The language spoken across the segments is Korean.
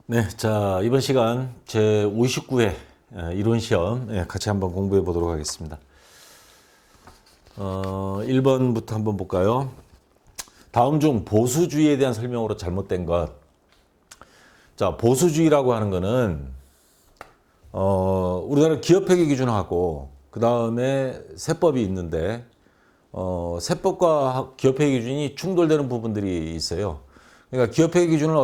네, 자, 이번 시간 제 59회 이론 시험 같이 한번 공부해 보도록 하겠습니다. 1번부터 한번 볼까요? 다음 중 보수주의에 대한 설명으로 잘못된 것. 자, 보수주의라고 하는 거는 우리나라 기업회계 기준하고 그 다음에 세법이 있는데 세법과 기업회계 기준이 충돌되는 부분들이 있어요. 그러니까 기업회계 기준을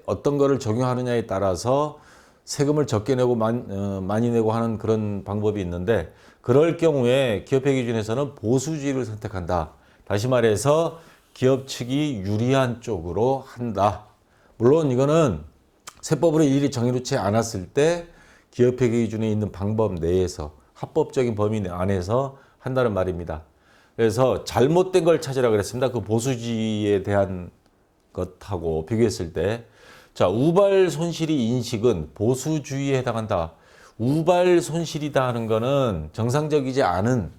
어떤 거를 적용하느냐에 따라서 세금을 적게 내고 많이 내고 하는 그런 방법이 있는데, 그럴 경우에 기업회계 기준에서는 보수주의를 선택한다. 다시 말해서 기업 측이 유리한 쪽으로 한다. 물론 이거는 세법으로 일일이 정해놓지 않았을 때 기업회계 기준에 있는 방법 내에서 합법적인 범위 안에서 한다는 말입니다. 그래서 잘못된 걸 찾으라 그랬습니다. 그 보수주의에 대한 것하고 비교했을 때, 자, 우발 손실이 인식은 보수주의에 해당한다. 우발 손실이다 하는 거는 정상적이지 않은,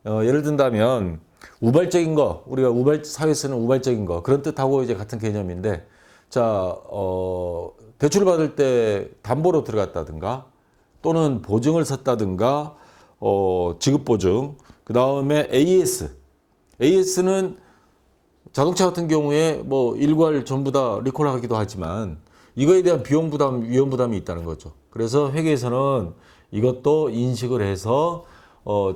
예를 든다면 우발적인 거, 우리가 사회에서는 우발적인 거, 그런 뜻하고 이제 같은 개념인데, 자, 대출을 받을 때 담보로 들어갔다든가 또는 보증을 섰다든가 지급보증, 그 다음에 AS는 자동차 같은 경우에 뭐 일괄 전부 다 리콜하기도 하지만 이거에 대한 비용 부담, 위험 부담이 있다는 거죠. 그래서 회계에서는 이것도 인식을 해서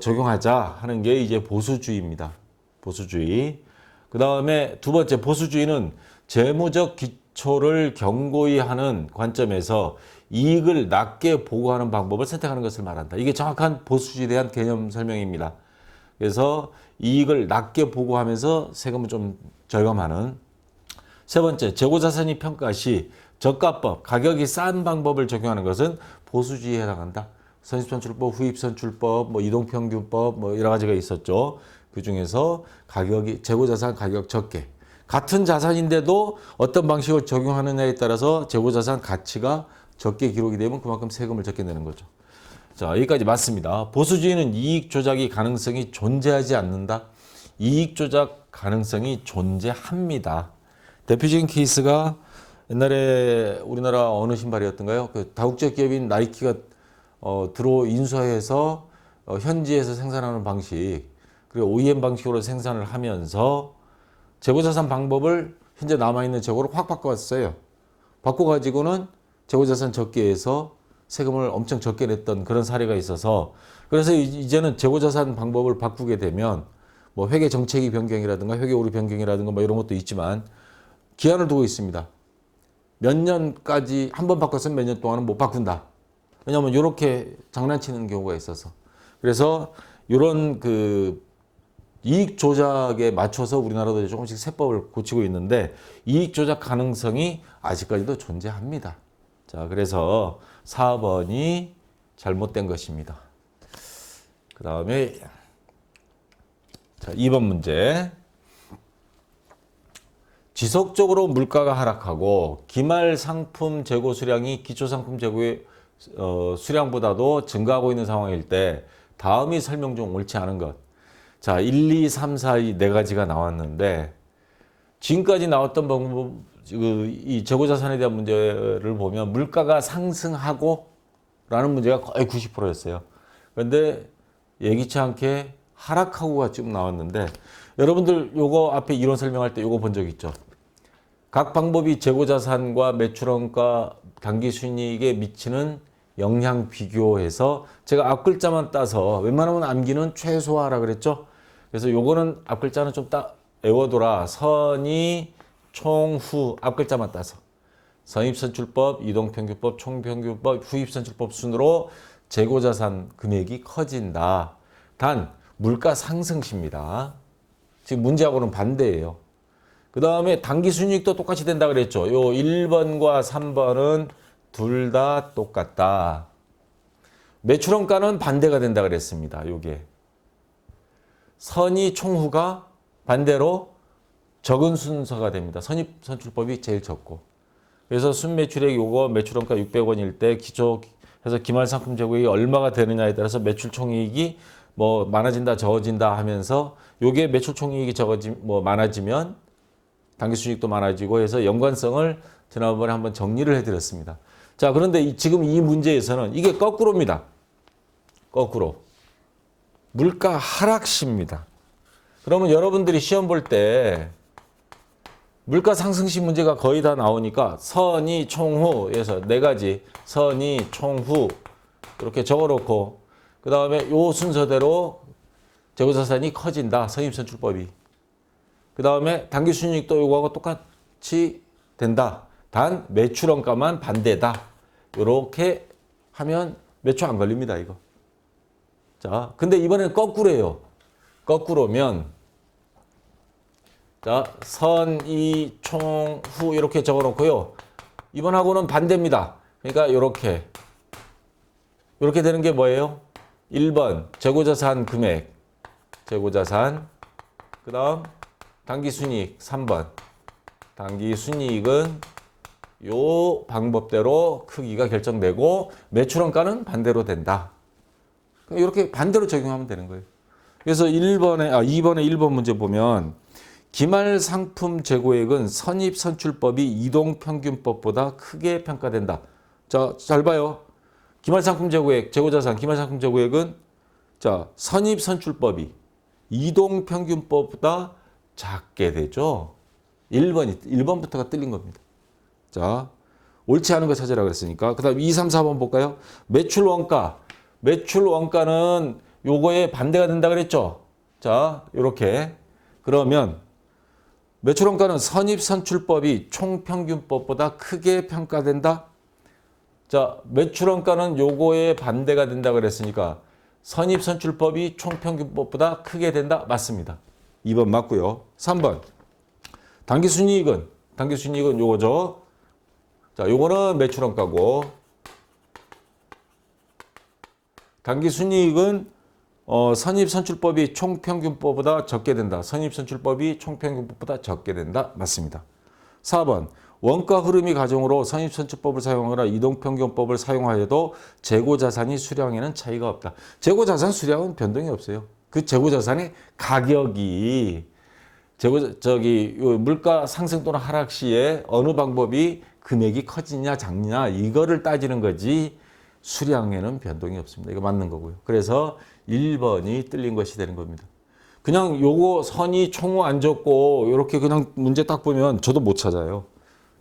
적용하자 하는 게 이제 보수주의입니다. 보수주의. 그 다음에 두 번째, 보수주의는 재무적 기초를 견고히 하는 관점에서 이익을 낮게 보고하는 방법을 선택하는 것을 말한다. 이게 정확한 보수주의에 대한 개념 설명입니다. 그래서 이익을 낮게 보고하면서 세금을 좀 절감하는. 세 번째, 재고자산이 평가 시 저가법, 가격이 싼 방법을 적용하는 것은 보수주의에 해당한다. 선입선출법, 후입선출법, 뭐 이동평균법, 뭐 여러 가지가 있었죠. 그 중에서 재고자산 가격 적게. 같은 자산인데도 어떤 방식을 적용하느냐에 따라서 재고자산 가치가 적게 기록이 되면 그만큼 세금을 적게 내는 거죠. 자, 여기까지 맞습니다. 보수주의는 이익 조작이 가능성이 존재하지 않는다. 이익 조작 가능성이 존재합니다. 대표적인 케이스가 옛날에 우리나라 어느 신발이었던가요? 그 다국적 기업인 나이키가 인수해서 현지에서 생산하는 방식, 그리고 OEM 방식으로 생산을 하면서 재고자산 방법을 현재 남아있는 재고로 확 바꿔왔어요. 바꿔가지고는 재고자산 적게 해서 세금을 엄청 적게 냈던 그런 사례가 있어서, 그래서 이제는 재고자산 방법을 바꾸게 되면 뭐 회계 정책이 변경이라든가 회계 오류 변경이라든가 뭐 이런 것도 있지만 기한을 두고 있습니다. 몇 년까지 한 번 바꿨으면 몇 년 동안은 못 바꾼다. 왜냐하면 이렇게 장난치는 경우가 있어서. 그래서 이런 그 이익 조작에 맞춰서 우리나라도 조금씩 세법을 고치고 있는데 이익 조작 가능성이 아직까지도 존재합니다. 자, 그래서 4번이 잘못된 것입니다. 그 다음에 자, 2번 문제. 지속적으로 물가가 하락하고 기말 상품 재고 수량이 기초 상품 재고의 수량보다도 증가하고 있는 상황일 때 다음이 설명 중 옳지 않은 것. 자, 1, 2, 3, 4, 이 네 가지가 나왔는데 지금까지 나왔던 방법, 이 재고자산에 대한 문제를 보면 물가가 상승하고 라는 문제가 거의 90%였어요. 그런데 예기치 않게 하락하고가 좀 나왔는데, 여러분들 요거 앞에 이론 설명할 때 요거 본 적 있죠? 각 방법이 재고자산과 매출원가 당기순이익에 미치는 영향 비교해서 제가 앞글자만 따서 웬만하면 암기는 최소화라 그랬죠? 그래서 요거는 앞글자는 좀 외워둬라. 선의, 총, 후, 앞글자만 따서. 선입선출법, 이동평균법, 총평균법, 후입선출법 순으로 재고자산 금액이 커진다. 단 물가 상승시입니다. 지금 문제하고는 반대예요. 그 다음에 당기순이익도 똑같이 된다 그랬죠. 요 1번과 3번은 둘 다 똑같다. 매출원가는 반대가 된다 그랬습니다. 요게 선의, 총후가 반대로 적은 순서가 됩니다. 선입선출법이 제일 적고. 그래서 순매출액 요거 매출원가 600원일 때 기초해서 기말상품 재고액이 얼마가 되느냐에 따라서 매출총이익이 뭐 많아진다 적어진다 하면서 요게 매출총이익이 많아지면 당기순이익도 많아지고 해서 연관성을 지난번에 한번 정리를 해드렸습니다. 자, 그런데 지금 이 문제에서는 이게 거꾸로입니다. 거꾸로. 물가 하락시입니다. 그러면 여러분들이 시험 볼 때 물가 상승시 문제가 거의 다 나오니까 선의, 총후에서 네 가지 선의, 총후 이렇게 적어놓고 그 다음에 요 순서대로 재고자산이 커진다. 선입선출법이. 그 다음에 당기순이익도 요거하고 똑같이 된다. 단 매출원가만 반대다. 이렇게 하면 몇 초 안 걸립니다. 이거. 자, 근데 이번에는 거꾸로예요. 거꾸로면 자, 선의, 총, 후 이렇게 적어놓고요. 이번하고는 반대입니다. 그러니까 이렇게 되는 게 뭐예요? 1번 재고자산 금액, 재고자산. 그 다음 당기순이익 3번. 당기순이익은 요 방법대로 크기가 결정되고 매출원가는 반대로 된다. 이렇게 반대로 적용하면 되는 거예요. 그래서 2번에 1번 문제 보면 기말 상품 재고액은 선입선출법이 이동평균법보다 크게 평가된다. 자, 잘 봐요. 기말 상품 재고액, 재고자산, 기말 상품 재고액은 자, 선입선출법이 이동평균법보다 작게 되죠. 1번부터가 틀린 겁니다. 자, 옳지 않은 거 찾으라 그랬으니까. 그 다음 2, 3, 4번 볼까요? 매출원가. 매출원가는 요거에 반대가 된다 그랬죠. 자, 요렇게. 그러면 매출원가는 선입선출법이 총평균법보다 크게 평가된다. 자, 매출원가는 요거에 반대가 된다 그랬으니까 선입선출법이 총평균법보다 크게 된다. 맞습니다. 2번 맞고요. 3번. 당기순이익은 요거죠. 자, 요거는 매출원가고 당기순이익은 선입선출법이 총평균법보다 적게 된다. 선입선출법이 총평균법보다 적게 된다. 맞습니다. 4번. 원가 흐름이 가정으로 선입선출법을 사용하거나 이동평균법을 사용하여도 재고자산이 수량에는 차이가 없다. 재고자산 수량은 변동이 없어요. 그 재고자산의 가격이 물가 상승 또는 하락 시에 어느 방법이 금액이 커지냐 작냐 이거를 따지는 거지 수량에는 변동이 없습니다. 이거 맞는 거고요. 그래서 1번이 틀린 것이 되는 겁니다. 그냥 요거 선의 총후 안 적고 이렇게 그냥 문제 딱 보면 저도 못 찾아요.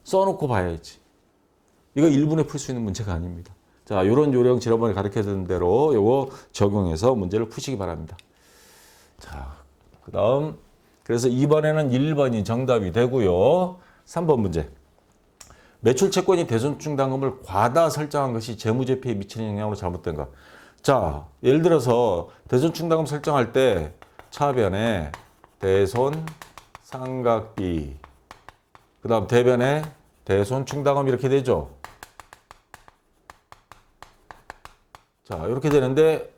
써놓고 봐야지. 이거 1분에 풀 수 있는 문제가 아닙니다. 자, 이런 요령 지난번에 가르쳐준 대로 요거 적용해서 문제를 푸시기 바랍니다. 자, 그 다음 그래서 이번에는 1번이 정답이 되고요. 3번 문제. 매출 채권이 대손충당금을 과다 설정한 것이 재무제표에 미치는 영향으로 잘못된 것. 자, 예를 들어서 대손충당금 설정할 때 차변에 대손 상각비, 그 다음 대변에 대손충당금 이렇게 되죠. 자, 이렇게 되는데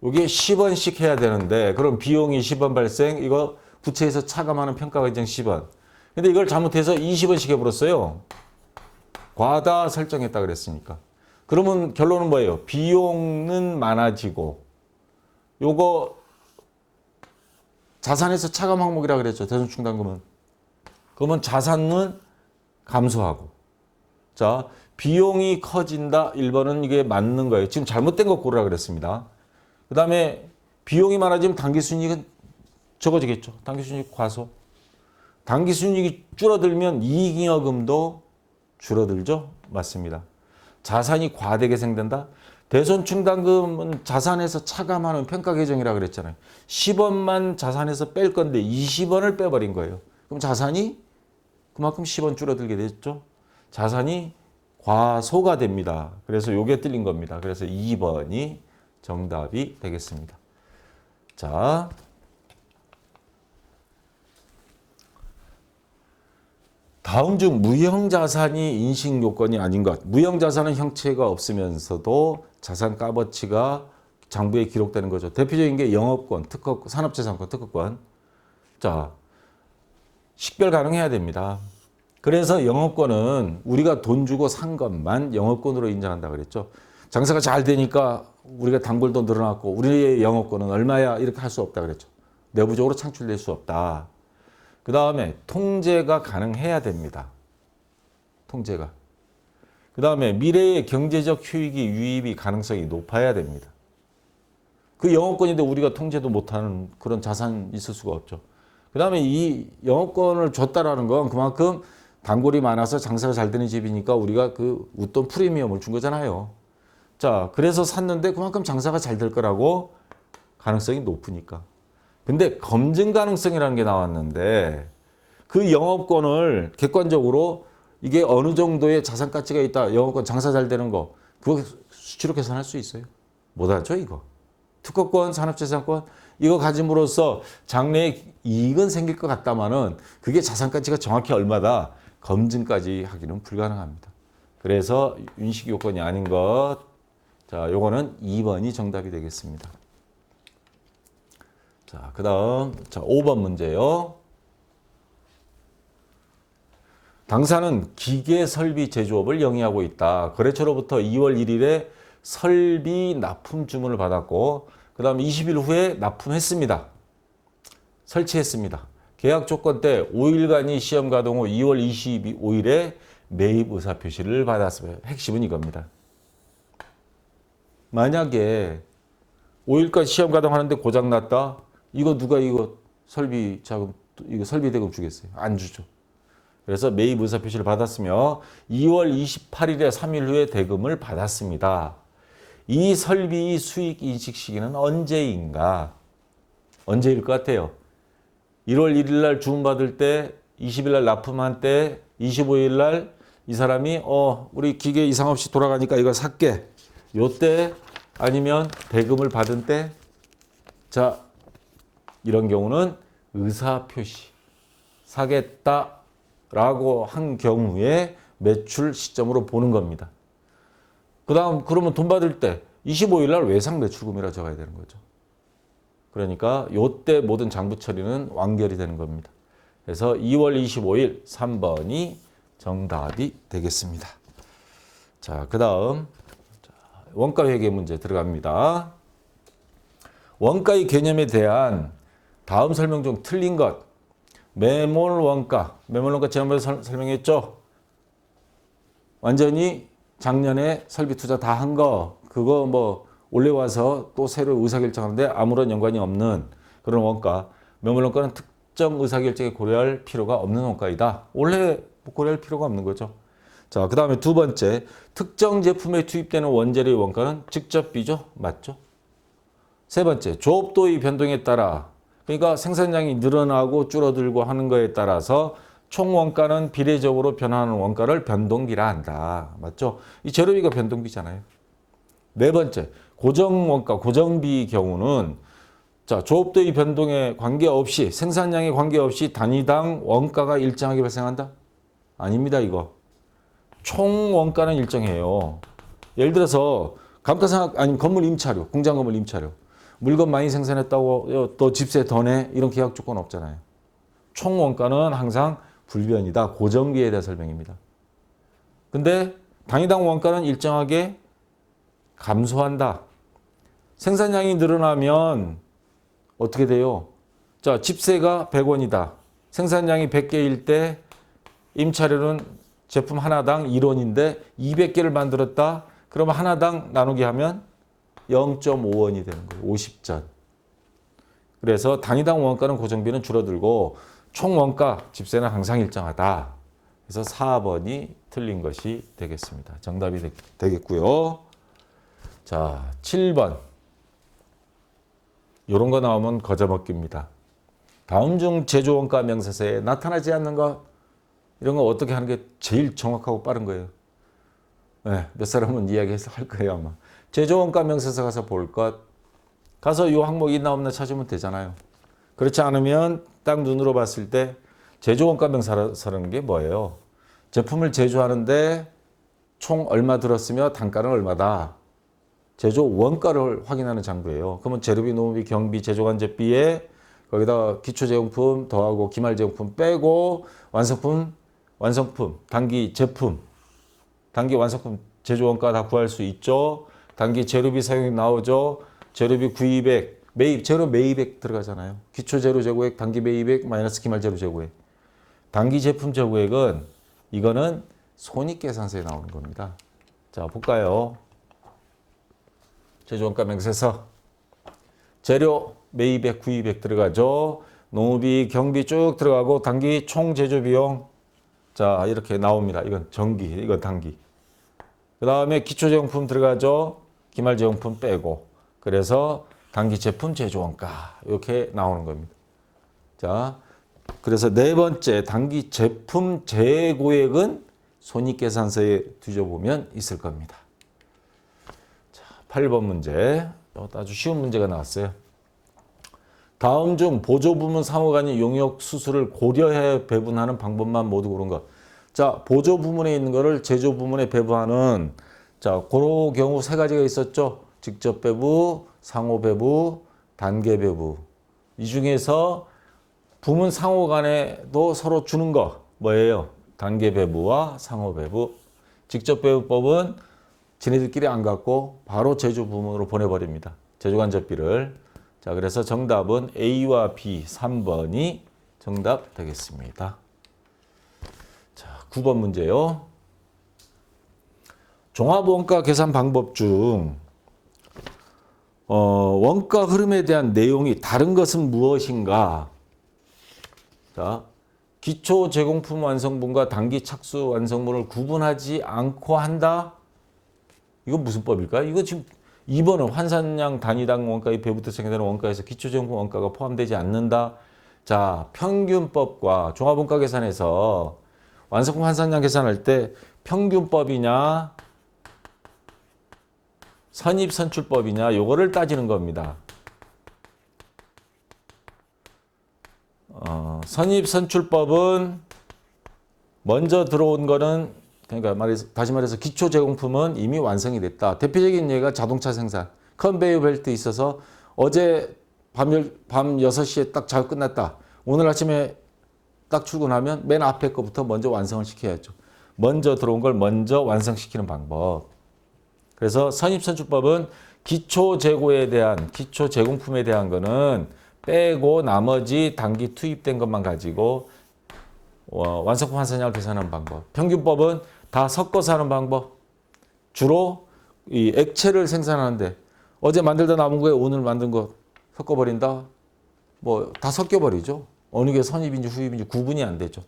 이게 10원씩 해야 되는데 그럼 비용이 10원 발생, 이거 부채에서 차감하는 평가과정 10원. 근데 이걸 잘못해서 20원씩 해버렸어요. 과다 설정했다 그랬으니까. 그러면 결론은 뭐예요? 비용은 많아지고 요거 자산에서 차감 항목이라 그랬죠. 대손충당금은. 그러면 자산은 감소하고. 자, 비용이 커진다. 1번은 이게 맞는 거예요. 지금 잘못된 거 고르라 그랬습니다. 그 다음에 비용이 많아지면 당기순이익은 적어지겠죠. 당기순이익 과소. 당기순이익이 줄어들면 이익잉여금도 줄어들죠. 맞습니다. 자산이 과대게 생긴다. 대손충당금은 자산에서 차감하는 평가계정이라 그랬잖아요. 10원만 자산에서 뺄 건데 20원을 빼버린 거예요. 그럼 자산이 그만큼 10원 줄어들게 됐죠. 자산이 과소가 됩니다. 그래서 요게 틀린 겁니다. 그래서 2번이 정답이 되겠습니다. 자, 다음 중 무형자산이 인식요건이 아닌 것. 무형자산은 형체가 없으면서도 자산 값어치가 장부에 기록되는 거죠. 대표적인 게 영업권, 특허권, 산업재산권, 특허권. 자, 식별 가능해야 됩니다. 그래서 영업권은 우리가 돈 주고 산 것만 영업권으로 인정한다 그랬죠. 장사가 잘 되니까 우리가 단골도 늘어났고 우리의 영업권은 얼마야 이렇게 할 수 없다 그랬죠. 내부적으로 창출될 수 없다. 그 다음에 통제가 가능해야 됩니다. 통제가. 그 다음에 미래의 경제적 효익이 유입이 가능성이 높아야 됩니다. 그 영업권인데 우리가 통제도 못하는 그런 자산이 있을 수가 없죠. 그 다음에 이 영업권을 줬다라는 건 그만큼 단골이 많아서 장사가 잘 되는 집이니까 우리가 그 웃돈 프리미엄을 준 거잖아요. 자, 그래서 샀는데 그만큼 장사가 잘 될 거라고 가능성이 높으니까. 근데 검증 가능성이라는 게 나왔는데 그 영업권을 객관적으로 이게 어느 정도의 자산 가치가 있다. 영업권 장사 잘 되는 거. 그거 수치로 계산할 수 있어요? 못하죠, 이거. 특허권, 산업재산권 이거 가짐으로써 장래에 이익은 생길 것 같다마는 그게 자산 가치가 정확히 얼마다 검증까지 하기는 불가능합니다. 그래서 윤식 요건이 아닌 것. 자, 요거는 2번이 정답이 되겠습니다. 자, 그다음 5번 문제요. 당사는 기계 설비 제조업을 영위하고 있다. 거래처로부터 2월 1일에 설비 납품 주문을 받았고 그 다음 20일 후에 납품했습니다. 설치했습니다. 계약 조건 때 5일간이 시험 가동 후 2월 25일에 매입 의사 표시를 받았습니다. 핵심은 이겁니다. 만약에 5일까지 시험 가동하는데 고장 났다. 이거 누가 이거 설비 자금 이거 설비 대금 주겠어요? 안 주죠. 그래서 매입 의사 표시를 받았으며 2월 28일에 3일 후에 대금을 받았습니다. 이 설비 수익 인식 시기는 언제인가? 언제일 것 같아요? 1월 1일 날 주문받을 때, 20일 날 납품한 때, 25일 날 이 사람이 우리 기계 이상 없이 돌아가니까 이거 살게. 요때 아니면 대금을 받은 때. 자, 이런 경우는 의사 표시 사겠다라고 한 경우에 매출 시점으로 보는 겁니다. 그다음 그러면 돈 받을 때 25일 날 외상 매출금이라 적어야 되는 거죠. 그러니까 요때 모든 장부 처리는 완결이 되는 겁니다. 그래서 2월 25일 3번이 정답이 되겠습니다. 자, 그다음 원가 회계 문제 들어갑니다. 원가의 개념에 대한 다음 설명 중 틀린 것. 매몰 원가 지난번에 설명했죠. 완전히 작년에 설비 투자 다 한 거 그거 뭐 올해 와서 또 새로 의사결정하는데 아무런 연관이 없는 그런 원가. 매몰 원가는 특정 의사결정에 고려할 필요가 없는 원가이다. 올해 고려할 필요가 없는 거죠. 자, 그 다음에 두 번째, 특정 제품에 투입되는 원재료의 원가는 직접비죠. 맞죠? 세 번째, 조업도의 변동에 따라 그러니까 생산량이 늘어나고 줄어들고 하는 거에 따라서 총 원가는 비례적으로 변하는 원가를 변동비라 한다. 맞죠? 이 재료비가 변동비잖아요. 네 번째, 고정 원가, 고정비 경우는 자, 조업도의 변동에 관계없이 생산량에 관계없이 단위당 원가가 일정하게 발생한다? 아닙니다, 이거. 총 원가는 일정해요. 예를 들어서 감가상각 아니면 건물 임차료, 공장 건물 임차료. 물건 많이 생산했다고 또 집세 더 내? 이런 계약 조건 없잖아요. 총 원가는 항상 불변이다. 고정비에 대한 설명입니다. 근데 단위당 원가는 일정하게 감소한다. 생산량이 늘어나면 어떻게 돼요? 자, 집세가 100원이다. 생산량이 100개일 때 임차료는 제품 하나당 1원인데 200개를 만들었다. 그러면 하나당 나누기 하면 0.5원이 되는 거예요. 50전. 그래서 단위당 원가는 고정비는 줄어들고 총 원가 집세는 항상 일정하다. 그래서 4번이 틀린 것이 되겠습니다. 정답이 되겠고요. 자, 7번. 이런 거 나오면 거저먹기입니다. 다음 중 제조원가 명세서에 나타나지 않는 것 이런 거 어떻게 하는 게 제일 정확하고 빠른 거예요. 네, 몇 사람은 이야기해서 할 거예요 아마. 제조원가 명세서 가서 볼 것. 가서 이 항목이 있나 없나 찾으면 되잖아요. 그렇지 않으면 딱 눈으로 봤을 때 제조원가 명세서라는 게 뭐예요? 제품을 제조하는데 총 얼마 들었으며 단가는 얼마다. 제조 원가를 확인하는 장부예요. 그러면 재료비, 노무비, 경비, 제조관제비에 거기다 기초제용품 더하고 기말제용품 빼고 완성품, 단기 제품, 단기 완성품 제조원가 다 구할 수 있죠. 단기 재료비 사용이 나오죠. 재료비 구입액, 매입, 제로 매입액 들어가잖아요. 기초 제로 재고액, 단기 매입액, 마이너스 기말 제로 재고액. 단기 제품 재고액은 이거는 손익계산서에 나오는 겁니다. 자, 볼까요? 제조원가 명세서. 재료, 매입액, 구입액 들어가죠. 농업비, 경비 쭉 들어가고 단기 총 제조 비용. 자, 이렇게 나옵니다. 이건 정기, 이건 단기. 그 다음에 기초제공품 들어가죠. 기말제공품 빼고. 그래서 단기 제품 제조원가 이렇게 나오는 겁니다. 자, 그래서 네 번째 단기 제품 재고액은 손익계산서에 뒤져보면 있을 겁니다. 자, 8번 문제. 아주 쉬운 문제가 나왔어요. 다음 중 보조부문 상호간의 용역 수수를 고려해 배분하는 방법만 모두 고른 것. 자, 보조부문에 있는 거를 제조부문에 배분하는, 자, 그런 경우 세 가지가 있었죠. 직접 배부, 상호 배부, 단계 배부. 이 중에서 부문 상호 간에도 서로 주는 거 뭐예요? 단계 배부와 상호 배부. 직접 배부법은 지네들끼리 안 갖고 바로 제조 부문으로 보내버립니다. 제조간접비를. 자, 그래서 정답은 A와 B 3번이 정답 되겠습니다. 자, 9번 문제요. 종합원가 계산 방법 중 원가 흐름에 대한 내용이 다른 것은 무엇인가? 자, 기초 제공품 완성분과 단기 착수 완성분을 구분하지 않고 한다. 이건 무슨 법일까? 이거 지금 2번은 환산량 단위당 원가의 배부터 생겨나는 원가에서 기초 제공품 원가가 포함되지 않는다. 자, 평균법과 종합원가 계산에서 완성품 환산량 계산할 때 평균법이냐 선입선출법이냐 요거를 따지는 겁니다. 선입선출법은 먼저 들어온 거는, 그러니까 다시 말해서 기초 제공품은 이미 완성이 됐다. 대표적인 예가 자동차 생산. 컨베이어 벨트 있어서 어제 밤 6시에 딱 작업 끝났다. 오늘 아침에 딱 출근하면 맨 앞에 거부터 먼저 완성을 시켜야죠. 먼저 들어온 걸 먼저 완성시키는 방법. 그래서 선입선출법은 기초 재고에 대한, 기초 제공품에 대한 거는 빼고 나머지 단기 투입된 것만 가지고 완성품 환산량을 계산하는 방법. 평균법은 다 섞어서 하는 방법. 주로 이 액체를 생산하는데 어제 만들다 남은 거에 오늘 만든 거 섞어버린다. 뭐 다 섞여버리죠. 어느 게 선입인지 후입인지 구분이 안 되죠.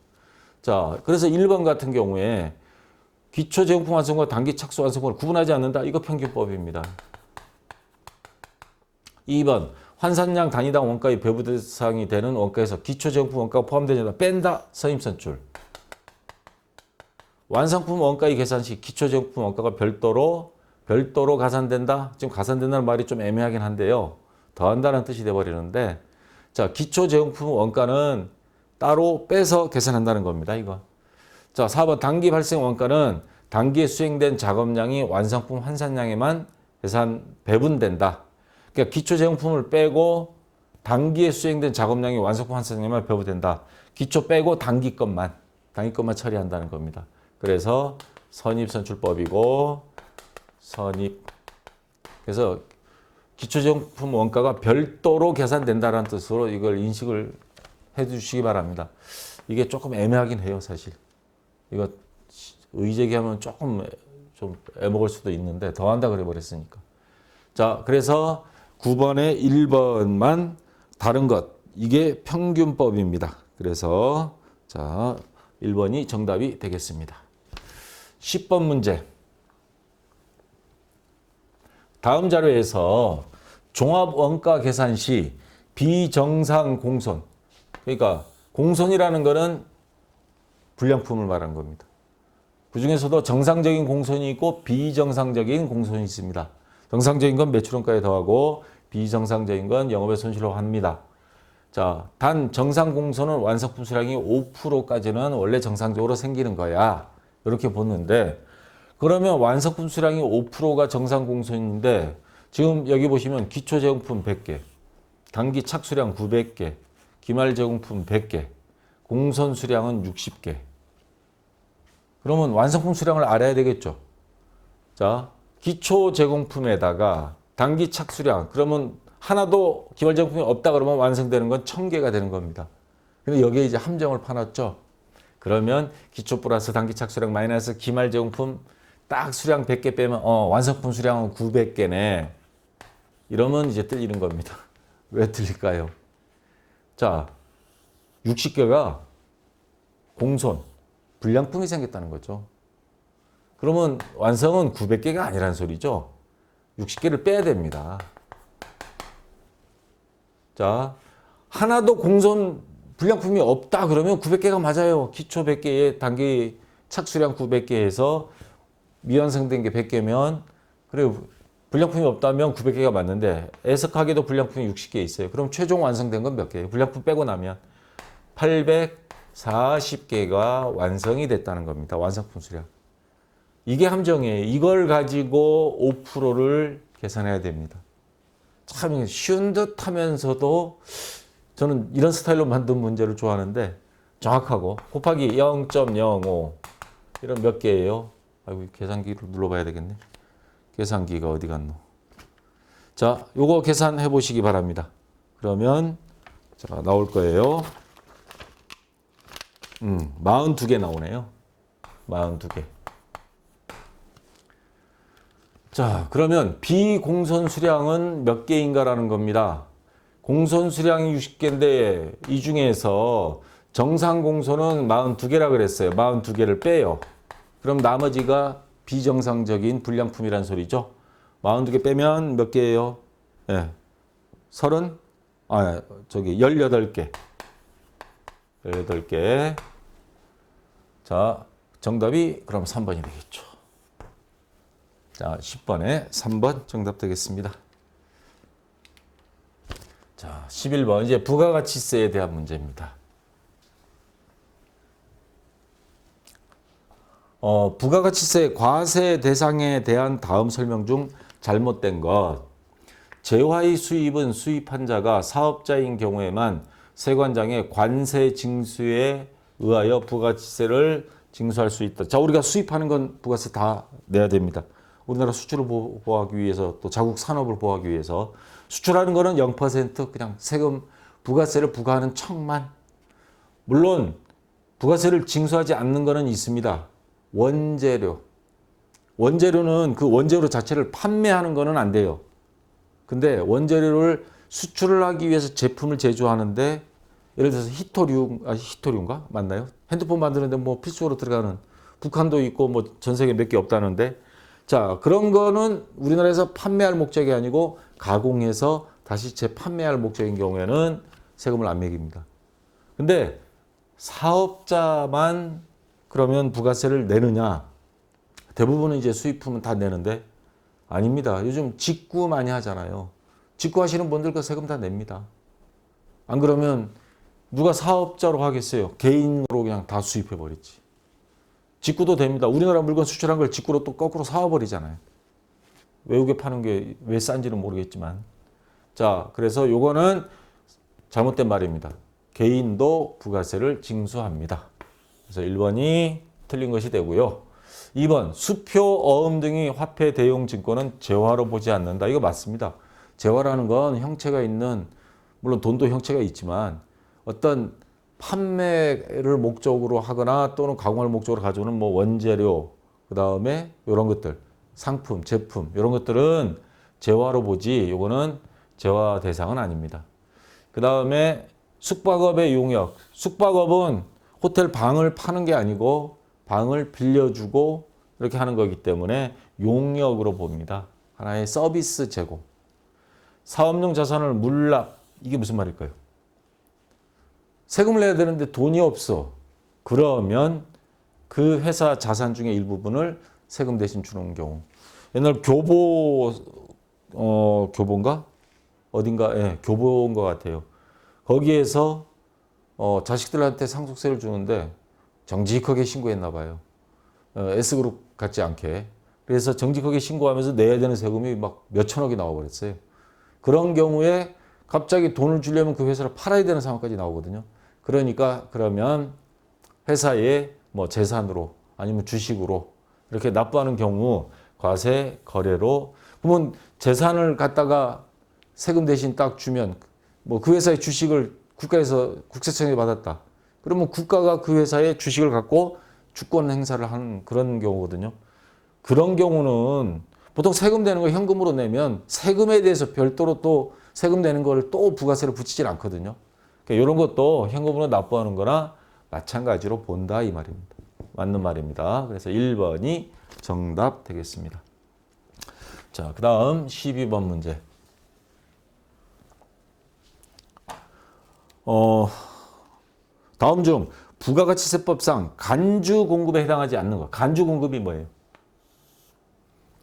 자, 그래서 1번 같은 경우에 기초 제공품 완성과 단기 착수 완성을 구분하지 않는다. 이거 평균법입니다. 2번 환산량 단위당 원가의 배부 대상이 되는 원가에서 기초 제공품 원가가 포함되지 않는다. 뺀다. 선입선출. 완성품 원가의 계산 시 기초 제공품 원가가 별도로 가산된다. 지금 가산된다는 말이 좀 애매하긴 한데요. 더한다는 뜻이 돼버리는데, 자, 기초 제공품 원가는 따로 빼서 계산한다는 겁니다. 이거. 자, 4번 단기 발생 원가는 단기에 수행된 작업량이 완성품 환산량에만 배분된다. 그러니까 기초 제공품을 빼고 단기에 수행된 작업량이 완성품 환산량에만 배분된다. 기초 빼고 단기 것만 처리한다는 겁니다. 그래서 선입선출법이고 그래서 기초 제공품 원가가 별도로 계산된다는 뜻으로 이걸 인식을 해 주시기 바랍니다. 이게 조금 애매하긴 해요, 사실. 이거 의제기하면 조금 좀 애먹을 수도 있는데 더한다 그래 버렸으니까. 자, 그래서 9번에 1번만 다른 것. 이게 평균법입니다. 그래서 자, 1번이 정답이 되겠습니다. 10번 문제. 다음 자료에서 종합원가 계산 시 비정상 공손. 그러니까 공손이라는 거는 불량품을 말하는 겁니다. 그 중에서도 정상적인 공손이 있고 비정상적인 공손이 있습니다. 정상적인 건 매출원가에 더하고 비정상적인 건 영업의 손실로 합니다. 자, 단 정상 공손은 완성품 수량이 5%까지는 원래 정상적으로 생기는 거야. 이렇게 보는데, 그러면 완성품 수량이 5%가 정상 공손인데 지금 여기 보시면 기초 제공품 100개, 단기 착수량 900개, 기말 제공품 100개, 공손 수량은 60개. 그러면 완성품 수량을 알아야 되겠죠. 자, 기초 제공품에다가 단기 착수량, 그러면 하나도 기말제공품이 없다 그러면 완성되는 건 1000개가 되는 겁니다. 근데 여기에 이제 함정을 파놨죠. 그러면 기초 플러스 단기 착수량 마이너스 기말제공품 딱 수량 100개 빼면 완성품 수량은 900개네. 이러면 이제 틀리는 겁니다. 왜 틀릴까요? 자, 60개가 공손, 불량품이 생겼다는 거죠. 그러면 완성은 900개가 아니라는 소리죠. 60개를 빼야 됩니다. 자, 하나도 공손 불량품이 없다 그러면 900개가 맞아요. 기초 100개에 단기 착수량 900개에서 미완성된 게 100개면 그래 불량품이 없다면 900개가 맞는데 애석하게도 불량품이 60개 있어요. 그럼 최종 완성된 건 몇 개예요? 불량품 빼고 나면 840개가 완성이 됐다는 겁니다. 완성품 수량. 이게 함정이에요. 이걸 가지고 5%를 계산해야 됩니다. 참 쉬운 듯 하면서도 저는 이런 스타일로 만든 문제를 좋아하는데 정확하고 곱하기 0.05 이런 몇 개예요? 아이고 계산기를 눌러봐야 되겠네. 계산기가 어디 갔노? 자, 요거 계산해 보시기 바랍니다. 그러면 자 나올 거예요. 42개 나오네요. 42개. 자, 그러면 비공손 수량은 몇 개인가라는 겁니다. 공손 수량이 60개인데 이 중에서 정상 공손은 42개라 그랬어요. 42개를 빼요. 그럼 나머지가 비정상적인 불량품이란 소리죠. 42개 빼면 몇 개예요? 예. 18개. 18개. 자, 정답이 그럼 3번이 되겠죠. 자, 10번에 3번 정답 되겠습니다. 자, 11번 이제 부가가치세에 대한 문제입니다. 부가가치세 과세 대상에 대한 다음 설명 중 잘못된 것. 재화의 수입은 수입한 자가 사업자인 경우에만 세관장의 관세 징수에 의하여 부가가치세를 징수할 수 있다. 자, 우리가 수입하는 건 부가세 다 내야 됩니다. 우리나라 수출을 보호하기 위해서 또 자국 산업을 보호하기 위해서 수출하는 거는 0% 그냥 세금 부가세를 부과하는 척만. 물론 부가세를 징수하지 않는 거는 있습니다. 원재료. 원재료는 그 원재료 자체를 판매하는 거는 안 돼요. 근데 원재료를 수출을 하기 위해서 제품을 제조하는데 예를 들어서 히토리움가 맞나요? 핸드폰 만드는데 뭐 필수로 들어가는 북한도 있고 뭐 전 세계 몇 개 없다는데 자, 그런 거는 우리나라에서 판매할 목적이 아니고 가공해서 다시 재판매할 목적인 경우에는 세금을 안 매깁니다. 근데 사업자만 그러면 부가세를 내느냐? 대부분은 이제 수입품은 다 내는데 아닙니다. 요즘 직구 많이 하잖아요. 직구 하시는 분들 그 세금 다 냅니다. 안 그러면 누가 사업자로 하겠어요? 개인으로 그냥 다 수입해 버리지. 직구도 됩니다. 우리나라 물건 수출한 걸 직구로 또 거꾸로 사와버리잖아요. 외국에 파는 게 왜 싼지는 모르겠지만. 자, 그래서 요거는 잘못된 말입니다. 개인도 부가세를 징수합니다. 그래서 1번이 틀린 것이 되고요. 2번, 수표, 어음 등이 화폐 대용 증권은 재화로 보지 않는다. 이거 맞습니다. 재화라는 건 형체가 있는, 물론 돈도 형체가 있지만 어떤 판매를 목적으로 하거나 또는 가공을 목적으로 가져오는 뭐 원재료, 그 다음에 이런 것들, 상품, 제품, 이런 것들은 재화로 보지, 요거는 재화 대상은 아닙니다. 그 다음에 숙박업의 용역. 숙박업은 호텔 방을 파는 게 아니고 방을 빌려주고 이렇게 하는 거기 때문에 용역으로 봅니다. 하나의 서비스 제공. 사업용 자산을 물납. 이게 무슨 말일까요? 세금을 내야 되는데 돈이 없어. 그러면 그 회사 자산 중에 일부분을 세금 대신 주는 경우. 옛날 교보인가? 어딘가, 예, 교보인 것 같아요. 거기에서 자식들한테 상속세를 주는데 정직하게 신고했나 봐요. S그룹 같지 않게. 그래서 정직하게 신고하면서 내야 되는 세금이 막 몇천억이 나와버렸어요. 그런 경우에 갑자기 돈을 주려면 그 회사를 팔아야 되는 상황까지 나오거든요. 그러니까 그러면 회사의 뭐 재산으로 아니면 주식으로 이렇게 납부하는 경우 과세 거래로 그러면 재산을 갖다가 세금 대신 딱 주면 뭐 그 회사의 주식을 국가에서 국세청에 받았다. 그러면 국가가 그 회사의 주식을 갖고 주권 행사를 하는 그런 경우거든요. 그런 경우는 보통 세금 내는 거 현금으로 내면 세금에 대해서 별도로 또 세금 내는 거를 또 부가세를 붙이질 않거든요. 그러니까 이런 것도 현금으로 납부하는 거나 마찬가지로 본다 이 말입니다. 맞는 말입니다. 그래서 1번이 정답 되겠습니다. 자, 그 다음 12번 문제. 다음 중 부가가치세법상 간주 공급에 해당하지 않는 것. 간주 공급이 뭐예요?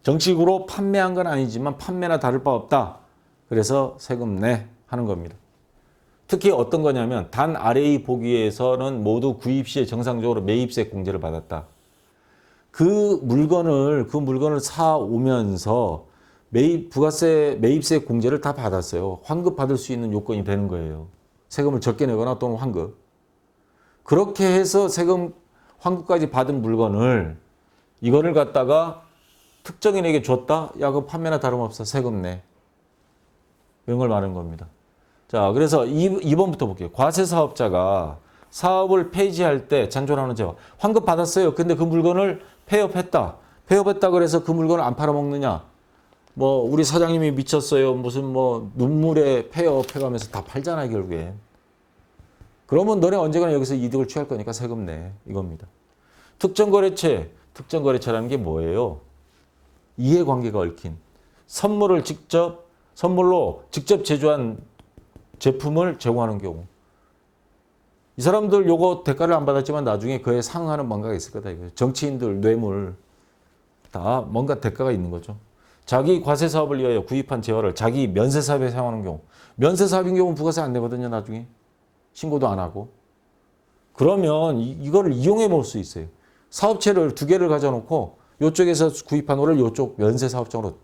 정식으로 판매한 건 아니지만 판매나 다를 바 없다. 그래서 세금 내 하는 겁니다. 특히 어떤 거냐면 단 RA 보기에서는 모두 구입 시에 정상적으로 매입세 공제를 받았다. 그 물건을 사 오면서 부가세 매입세 공제를 다 받았어요. 환급 받을 수 있는 요건이 되는 거예요. 세금을 적게 내거나 또는 환급. 그렇게 해서 세금 환급까지 받은 물건을 이거를 갖다가 특정인에게 줬다? 야, 그 판매나 다름없어. 세금 내. 이런 걸 말하는 겁니다. 자, 그래서 2번부터 볼게요. 과세사업자가 사업을 폐지할 때 잔존하는 재화. 환급 받았어요. 근데 그 물건을 폐업했다. 폐업했다 그래서 그 물건을 안 팔아먹느냐. 뭐 우리 사장님이 미쳤어요. 무슨 뭐 눈물에 폐업해가면서 다 팔잖아요. 결국엔. 그러면 너네 언젠가는 여기서 이득을 취할 거니까 세금 내. 이겁니다. 특정거래체라는 게 뭐예요? 이해관계가 얽힌. 선물로 직접 제조한 제품을 제공하는 경우. 이 사람들 요거 대가를 안 받았지만 나중에 그에 상응하는 뭔가가 있을 거다. 이거예요. 정치인들, 뇌물 다 뭔가 대가가 있는 거죠. 자기 과세사업을 위하여 구입한 재화를 자기 면세사업에 사용하는 경우. 면세사업인 경우는 부가세 안 내거든요. 나중에. 신고도 안 하고. 그러면 이거를 이용해 먹을 수 있어요. 사업체를 두 개를 가져놓고 이쪽에서 구입한 거를 이쪽 면세사업장으로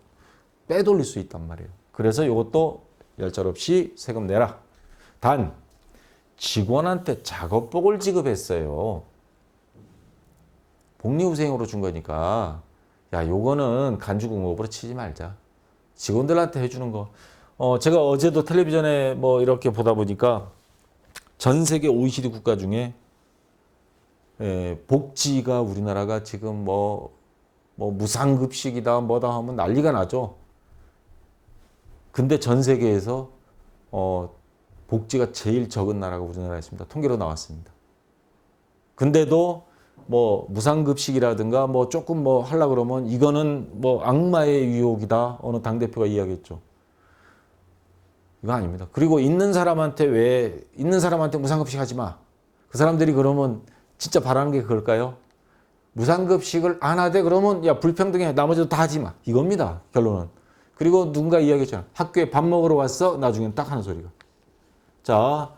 빼돌릴 수 있단 말이에요. 그래서 이것도 열짤 없이 세금 내라. 단 직원한테 작업복을 지급했어요. 복리후생으로 준 거니까 야, 요거는 간주공업으로 치지 말자. 직원들한테 해주는 거. 제가 어제도 텔레비전에 뭐 이렇게 보다 보니까 전 세계 OECD 국가 중에 복지가 우리나라가 지금 뭐 무상급식이다 뭐다 하면 난리가 나죠. 근데 전 세계에서 복지가 제일 적은 나라가 우리나라였습니다. 통계로 나왔습니다. 근데도 뭐 무상급식이라든가 뭐 조금 뭐 하려고 그러면 이거는 뭐 악마의 유혹이다. 어느 당대표가 이야기했죠. 이거 아닙니다. 그리고 있는 사람한테 무상급식 하지 마. 그 사람들이 그러면 진짜 바라는 게 그걸까요? 무상급식을 안 하되 그러면 야 불평등해. 나머지도 다 하지 마. 이겁니다. 결론은. 그리고 누군가 이야기했잖아. 학교에 밥 먹으러 왔어. 나중엔 딱 하는 소리가. 자,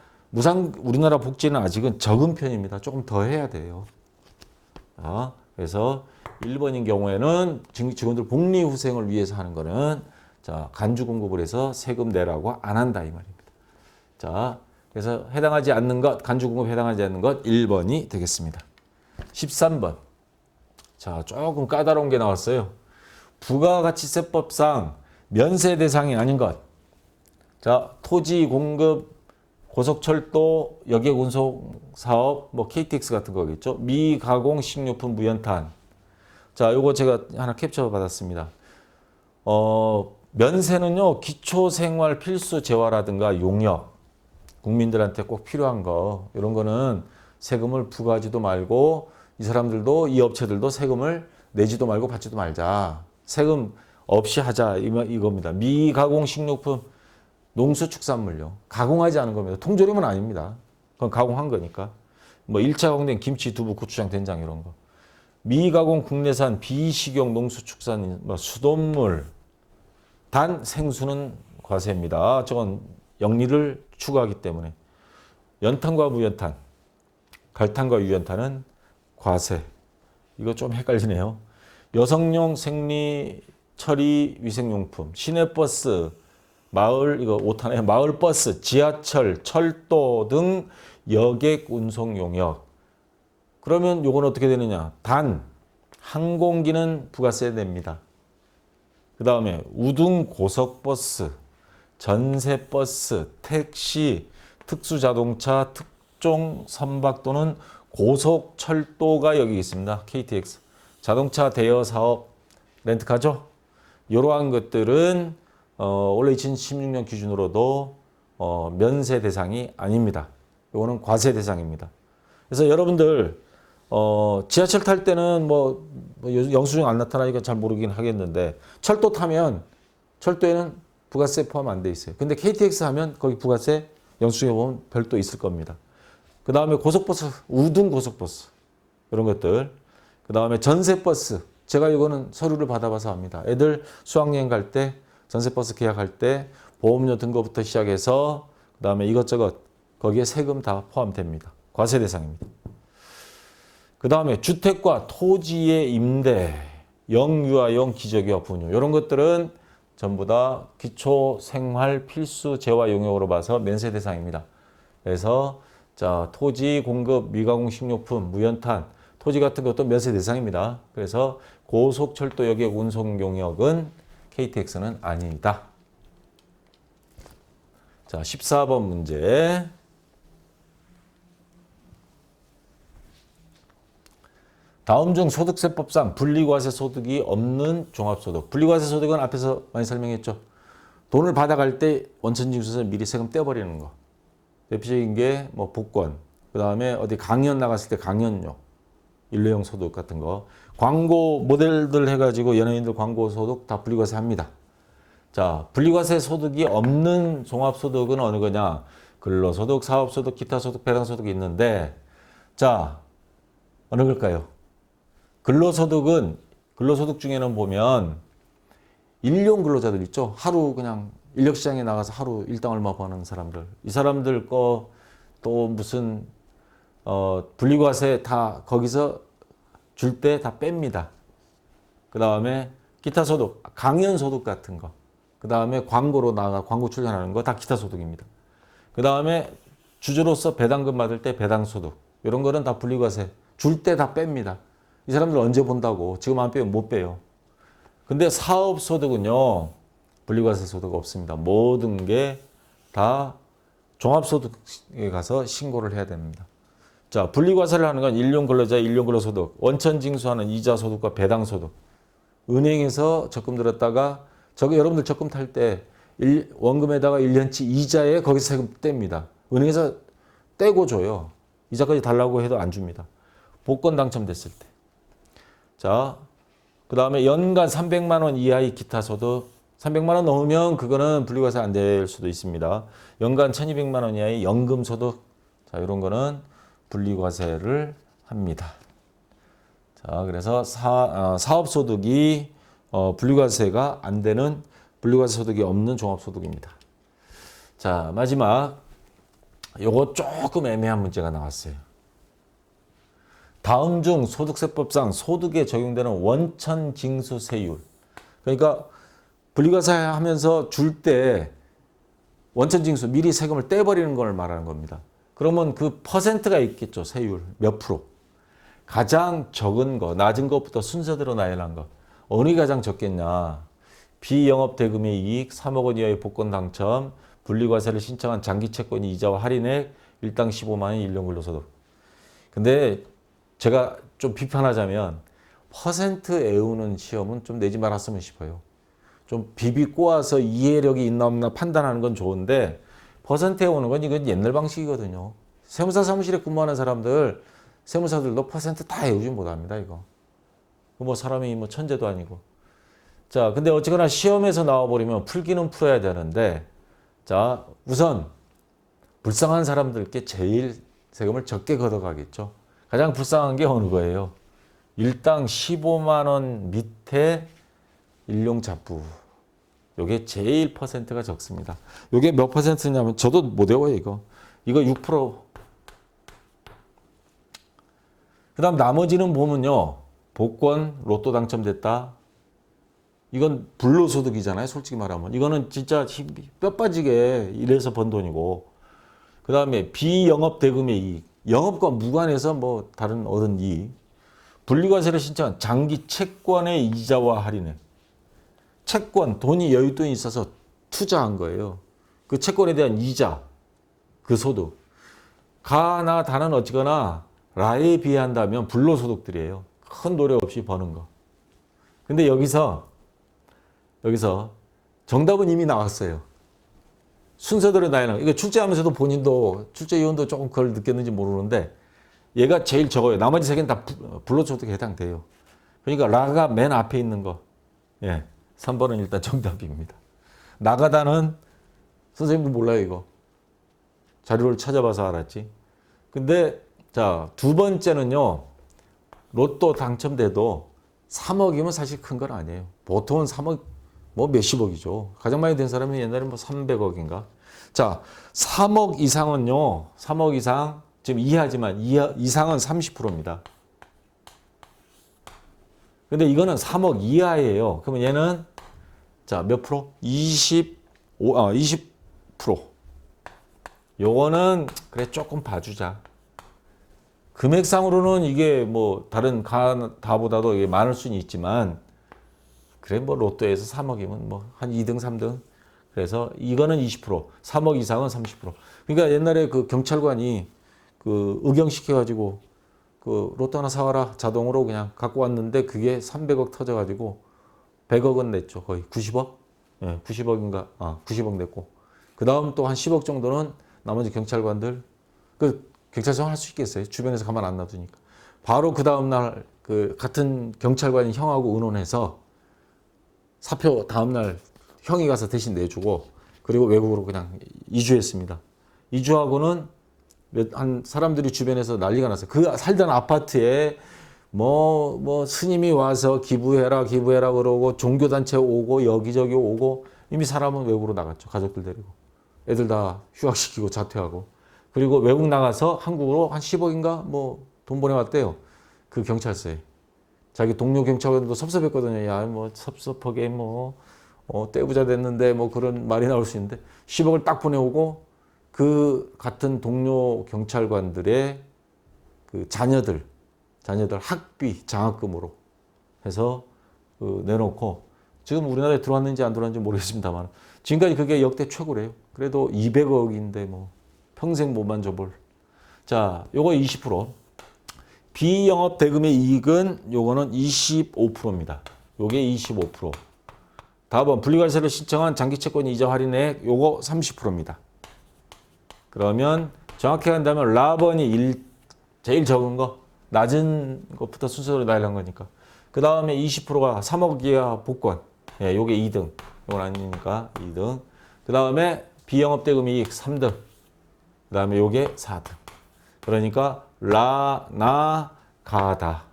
우리나라 복지는 아직은 적은 편입니다. 조금 더 해야 돼요. 자, 그래서 1번인 경우에는 직원들 복리후생을 위해서 하는 거는 자, 간주 공급을 해서 세금 내라고 안 한다 이 말입니다. 자, 그래서 해당하지 않는 것, 간주 공급 해당하지 않는 것 1번이 되겠습니다. 13번. 자, 조금 까다로운 게 나왔어요. 부가가치세법상 면세 대상이 아닌 것. 자, 토지 공급, 고속철도, 여객운송 사업, KTX 같은 거겠죠. 미가공 식료품 무연탄. 자, 요거 제가 하나 캡처 받았습니다. 면세는요, 기초생활 필수 재화라든가 용역, 국민들한테 꼭 필요한 거, 이런 거는 세금을 부과하지도 말고, 이 업체들도 세금을 내지도 말고 받지도 말자. 세금 없이 하자. 이겁니다. 미가공 식료품, 농수축산물요. 가공하지 않은 겁니다. 통조림은 아닙니다. 그건 가공한 거니까. 1차 가공된 김치, 두부, 고추장, 된장 이런 거. 미가공 국내산 비식용 농수축산, 수돗물, 단 생수는 과세입니다. 저건 영리를 추구하기 때문에. 연탄과 무연탄, 갈탄과 유연탄은 과세. 이거 좀 헷갈리네요. 여성용 생리 처리 위생용품, 시내버스, 마을버스, 지하철, 철도 등 여객 운송 용역. 그러면 요건 어떻게 되느냐? 단 항공기는 부가세 냅니다. 그 다음에 우등 고속버스, 전세버스, 택시, 특수자동차, 특종 선박 또는 고속철도가 여기 있습니다. KTX. 자동차 대여 사업 렌트카죠. 이러한 것들은 원래 2016년 기준으로도 면세 대상이 아닙니다. 이거는 과세 대상입니다. 그래서 여러분들 지하철 탈 때는 뭐 영수증 안 나타나니까 잘 모르긴 하겠는데 철도 타면 철도에는 부가세 포함 안 돼 있어요. 근데 KTX 하면 거기 부가세 영수증에 보면 별도 있을 겁니다. 그 다음에 고속버스, 우등 고속버스 이런 것들. 그 다음에 전세버스. 제가 이거는 서류를 받아봐서 압니다. 애들 수학여행 갈 때 전세버스 계약할 때 보험료 등급부터 시작해서 그 다음에 이것저것 거기에 세금 다 포함됩니다. 과세 대상입니다. 그 다음에 주택과 토지의 임대, 영유아용 기저귀와 분유 이런 것들은 전부 다 기초 생활 필수 재화 용역으로 봐서 면세 대상입니다. 그래서 자 토지 공급, 미가공 식료품, 무연탄, 토지 같은 것도 면세 대상입니다. 그래서 고속철도 여객 운송 용역은 KTX는 아니다. 자 14번 문제. 다음 중 소득세법상 분리과세 소득이 없는 종합소득. 분리과세 소득은 앞에서 많이 설명했죠. 돈을 받아갈 때 원천징수에서 미리 세금 떼버리는 거. 대표적인 게 뭐 복권, 그 다음에 어디 강연 나갔을 때 강연료, 일회용 소득 같은 거. 광고 모델들 해가지고 연예인들 광고 소득 다 분리과세 합니다. 자, 분리과세 소득이 없는 종합소득은 어느 거냐? 근로소득, 사업소득, 기타소득, 배당소득이 있는데 자, 어느 걸까요? 근로소득은 근로소득 중에는 보면 일용 근로자들 있죠. 하루 그냥 인력시장에 나가서 하루 일당 얼마 버는 사람들. 이 사람들 거 또 무슨 분리과세 다 거기서 줄 때 다 뺍니다. 그 다음에 기타소득, 강연소득 같은 거. 그 다음에 광고로 나가 광고 출연하는 거 다 기타소득입니다. 그 다음에 주주로서 배당금 받을 때 배당소득. 이런 거는 다 분리과세. 줄 때 다 뺍니다. 이 사람들 언제 본다고. 지금 안 빼면 못 빼요. 근데 사업소득은요. 분리과세 소득 없습니다. 모든 게 다 종합소득에 가서 신고를 해야 됩니다. 자, 분리과세를 하는 건 일용 근로자, 일용 근로소득, 원천징수하는 이자소득과 배당소득. 은행에서 적금 들었다가 저거 여러분들 적금 탈 때 원금에다가 1년치 이자에 거기서 세금 뗍니다. 은행에서 떼고 줘요. 이자까지 달라고 해도 안 줍니다. 복권 당첨됐을 때. 자, 그 다음에 연간 300만 원 이하의 기타 소득. 300만 원 넘으면 그거는 분리과세 안 될 수도 있습니다. 연간 1200만 원 이하의 연금 소득. 자, 이런 거는 분리과세를 합니다. 자, 그래서 사업 소득이 분리과세가 안 되는 분리과세 소득이 없는 종합소득입니다. 자, 마지막 요거 조금 애매한 문제가 나왔어요. 다음 중 소득세법상 소득에 적용되는 원천징수세율. 그러니까 분리과세 하면서 줄 때 원천징수 미리 세금을 떼버리는 걸 말하는 겁니다. 그러면 그 퍼센트가 있겠죠. 세율 몇 프로. 가장 적은 거, 낮은 것부터 순서대로 나열한 거. 어느 가장 적겠냐. 비영업대금의 이익, 3억 원 이하의 복권 당첨, 분리과세를 신청한 장기채권 이자와 할인액, 일당 15만 원 일용근로소득. 근데 제가 좀 비판하자면 퍼센트 애우는 시험은 좀 내지 말았으면 싶어요. 좀 비비 꼬아서 이해력이 있나 없나 판단하는 건 좋은데 퍼센트 애우는 건 이건 옛날 방식이거든요. 세무사 사무실에 근무하는 사람들, 세무사들도 퍼센트 다 애우지 못합니다, 이거. 뭐 사람이 뭐 천재도 아니고. 자, 근데 어쨌거나 시험에서 나와버리면 풀기는 풀어야 되는데, 자, 우선 불쌍한 사람들께 제일 세금을 적게 걷어가겠죠. 가장 불쌍한 게 어느 거예요? 일당 15만 원 밑에 일용자부. 요게 제일 퍼센트가 적습니다. 요게 몇 퍼센트냐면 저도 못 외워요, 이거. 이거 6%. 그 다음 나머지는 보면요. 복권, 로또 당첨됐다. 이건 불로소득이잖아요. 솔직히 말하면. 이거는 진짜 뼈 빠지게 일해서 번 돈이고. 그 다음에 비영업대금의 이익. 영업과 무관해서 뭐 다른 얻은 이익. 분리과세를 신청한 장기 채권의 이자와 할인액. 채권, 돈이 여윳돈이 있어서 투자한 거예요. 그 채권에 대한 이자, 그 소득. 가나 다는 어찌거나 라에 비한다면 불로소득들이에요. 큰 노력 없이 버는 거. 근데 여기서 정답은 이미 나왔어요. 순서대로 나열한 거. 이거 출제하면서도 본인도 출제위원도 조금 그걸 느꼈는지 모르는데 얘가 제일 적어요. 나머지 세 개는 다 불로소득에 해당돼요. 그러니까 라가 맨 앞에 있는 거. 예. 3번은 일단 정답입니다. 나가다는 선생님도 몰라요, 이거. 자료를 찾아봐서 알았지. 근데 자, 두 번째는요. 로또 당첨돼도 3억이면 사실 큰 건 아니에요. 보통은 3억 뭐 몇십억이죠. 가장 많이 된 사람은 옛날에 뭐 300억인가. 자, 3억 이상은요. 3억 이상 지금 이하지만 이상은 30%입니다. 근데 이거는 3억 이하예요. 그러면 얘는 자, 몇 프로? 20%. 요거는 그래 조금 봐주자. 금액상으로는 이게 뭐 다른 다보다도 이게 많을 수는 있지만 그래 뭐 로또에서 3억이면 뭐 한 2등, 3등. 그래서 이거는 20%, 3억 이상은 30%. 그러니까 옛날에 그 경찰관이 그 의경시켜가지고 그 로또 하나 사와라 자동으로 그냥 갖고 왔는데 그게 300억 터져가지고 100억은 냈죠. 거의 90억? 예, 90억인가? 90억 냈고. 그 다음 또 한 10억 정도는 나머지 경찰관들, 그 경찰청 할 수 있겠어요. 주변에서 가만 안 놔두니까. 바로 그 다음날 그 같은 경찰관이 형하고 의논해서 사표 다음날 형이 가서 대신 내주고 그리고 외국으로 그냥 이주했습니다. 이주하고는 한 사람들이 주변에서 난리가 났어요. 그 살던 아파트에 뭐 스님이 와서 기부해라 그러고 종교단체 오고 여기저기 오고 이미 사람은 외국으로 나갔죠. 가족들 데리고. 애들 다 휴학시키고 자퇴하고. 그리고 외국 나가서 한국으로 한 10억인가 뭐 돈 보내왔대요. 그 경찰서에. 자기 동료 경찰관도 섭섭했거든요. 야, 뭐 섭섭하게 떼부자 됐는데 뭐 그런 말이 나올 수 있는데 10억을 딱 보내오고 그 같은 동료 경찰관들의 그 자녀들 학비 장학금으로 해서 내놓고 지금 우리나라에 들어왔는지 안 들어왔는지 모르겠습니다만 지금까지 그게 역대 최고래요. 그래도 200억인데 뭐 평생 못 만져볼. 자, 요거 20%. 비영업 대금의 이익은 요거는 25%입니다. 요게 25%. 다음은 분리과세를 신청한 장기채권 이자 할인액 요거 30%입니다. 그러면 정확히 한다면 라번이 제일 적은 거, 낮은 것부터 순서로 나열한 거니까. 그 다음에 20%가 3억 이하 복권. 예, 요게 2등. 요건 아니니까 2등. 그 다음에 비영업 대금 이익 3등. 그 다음에 요게 4등. 그러니까 라나 가다.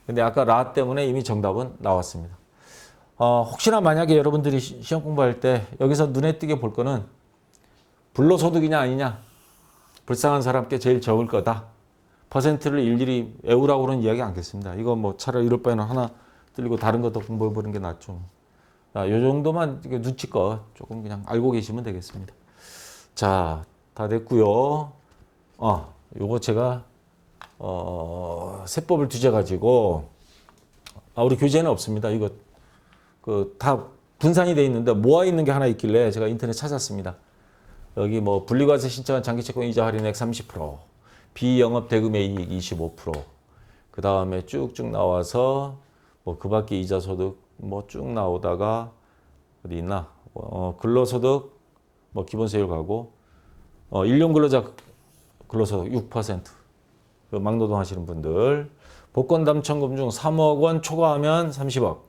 근데 아까 라 때문에 이미 정답은 나왔습니다. 혹시나 만약에 여러분들이 시험 공부할 때 여기서 눈에 띄게 볼 거는 불로소득이냐 아니냐. 불쌍한 사람께 제일 적을 거다. 퍼센트를 일일이 외우라고는 이야기 않겠습니다. 이거 뭐 차라리 이럴 바에는 하나 들리고 다른 것도 공부해보는 게 낫죠. 자, 요 정도만 눈치껏 조금 그냥 알고 계시면 되겠습니다. 자, 다 됐고요. 요거 제가 세법을 뒤져가지고 우리 교재는 없습니다. 이거 다 분산이 돼 있는데 모아 있는 게 하나 있길래 제가 인터넷 찾았습니다. 여기 뭐 분리과세 신청한 장기채권 이자 할인액 30%, 비영업 대금의 이익 25%, 그 다음에 쭉쭉 나와서 뭐 그밖에 이자 소득 뭐 쭉 나오다가 어디 있나? 근로소득 뭐 기본세율 가고 일용 근로자 근로소득 6%. 그 막노동 하시는 분들 복권 당첨금 중 3억 원 초과하면 30억,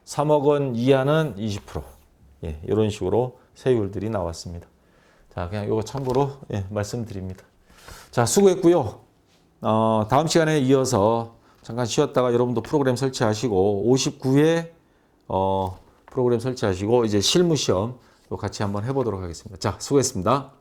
3억 원 이하는 20%. 예, 이런 식으로 세율들이 나왔습니다. 자, 그냥 이거 참고로 말씀드립니다. 자, 수고했고요. 다음 시간에 이어서 잠깐 쉬었다가 여러분도 프로그램 설치하시고 59회 프로그램 설치하시고 이제 실무 시험 같이 한번 해보도록 하겠습니다. 자, 수고했습니다.